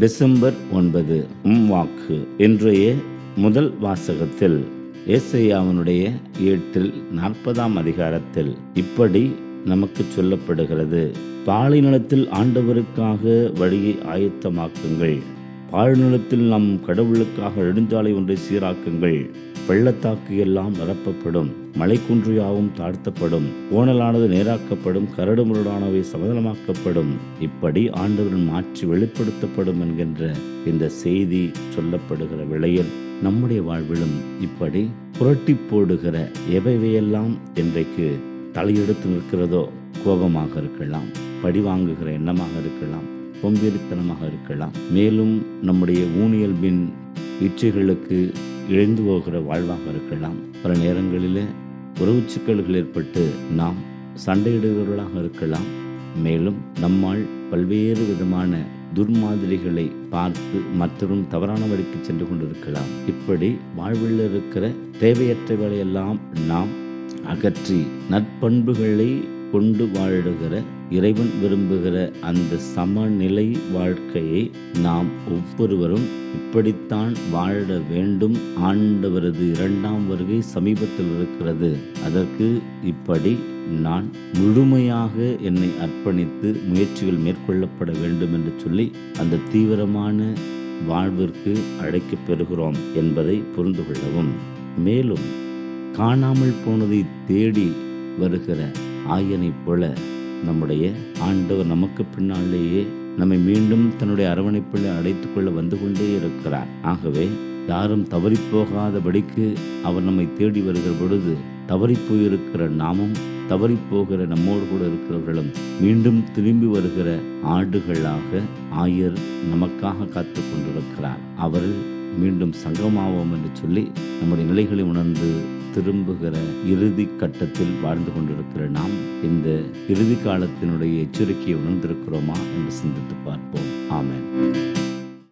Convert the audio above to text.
December 9 வாக்கு. இன்றைய முதல் வாசகத்தில் ஏசாயாவினுடைய 8:40 அதிகாரத்தில் இப்படி நமக்கு சொல்லப்படுகிறது: பாலைநிலத்தில் ஆண்டவருக்காக வழியை ஆயத்தமாக்குங்கள், பாழ்நிலத்தில் நம் கடவுளுக்காக நெடுஞ்சாலை ஒன்றை சீராக்குங்கள். பள்ளத்தாக்கு எல்லாம் நிரப்பப்படும், மலைக்குன்றியாவும் தாழ்த்தப்படும், கோணலானது நேராக்கப்படும், கரடுமுரடானவை சமதளமாக்கப்படும். இப்படி ஆண்டவரின் மாற்றி வெளிப்படுத்தப்படும் என்கின்ற இந்த செய்தி சொல்லப்படுகிற வேளையில் நம்முடைய வாழ்விலும் இப்படி புரட்டி போடுகிற எவையெல்லாம் இன்றைக்கு தலையெடுத்து நிற்கிறதோ, கோபமாக இருக்கலாம், பழி வாங்குகிற எண்ணமாக இருக்கலாம், பொம்பேறித்தனமாக இருக்கலாம், மேலும் நம்முடைய ஊனியல்பின் இச்சைகளுக்கு இழந்து போகிற வாழ்வாக இருக்கலாம். பல நேரங்களில் உறவு சிக்கல்கள் ஏற்பட்டு நாம் சண்டையிடுகிறவர்களாக இருக்கலாம். மேலும் நம்மால் பல்வேறு விதமான துர்மாதிரிகளை பார்த்து மற்றவரும் தவறான வழிக்கு சென்று கொண்டிருக்கலாம். இப்படி வாழ்வில் இருக்கிற தேவையற்றவையெல்லாம் நாம் அகற்றி நற்பண்புகளை கொண்டு வாழுகிற, இறைவன் விரும்புகிற அந்த சமநிலை வாழ்க்கையை நாம் ஒவ்வொருவரும் இப்படித்தான் வாழ வேண்டும். ஆண்டவரது 2ஆம் வருகை சமீபத்தில் இருக்கிறது. அதற்கு இப்படி நான் முழுமையாக என்னை அர்ப்பணித்து முயற்சிகள் மேற்கொள்ளப்பட வேண்டும் என்று சொல்லி அந்த தீவிரமான வாழ்விற்கு அழைக்கப் பெறுகிறோம் என்பதை புரிந்து கொள்ளவும், மேலும் காணாமல் போனதை தேடி வருகிற ஆயனைப் போல நம்முடைய ஆண்டவர் நமக்கு பின்னாலேயே நம்மை மீண்டும் தன்னுடைய அரவணைப்பில் அழைத்துக் கொள்ள வந்து கொண்டே இருக்கிறார். ஆகவே யாரும் தவறிப்போகாதபடிக்கு அவர் நம்மை தேடி வருகிற பொழுது, தவறிப்போயிருக்கிற நாமும், தவறிப்போகிற நம்மோடு கூட இருக்கிறவர்களும் மீண்டும் திரும்பி வருகிற ஆடுகளாக ஆயர் நமக்காக காத்து கொண்டிருக்கிறார். அவர்கள் மீண்டும் சங்கமாவோம் என்று சொல்லி நம்முடைய நிலைகளை உணர்ந்து திரும்புகிற இறுதி கட்டத்தில் வாழ்ந்து கொண்டிருக்கிற நாம் இந்த இறுதி காலத்தினுடைய எச்சரிக்கையை உணர்ந்திருக்கிறோமா என்று சிந்தித்து பார்ப்போம். ஆமென்.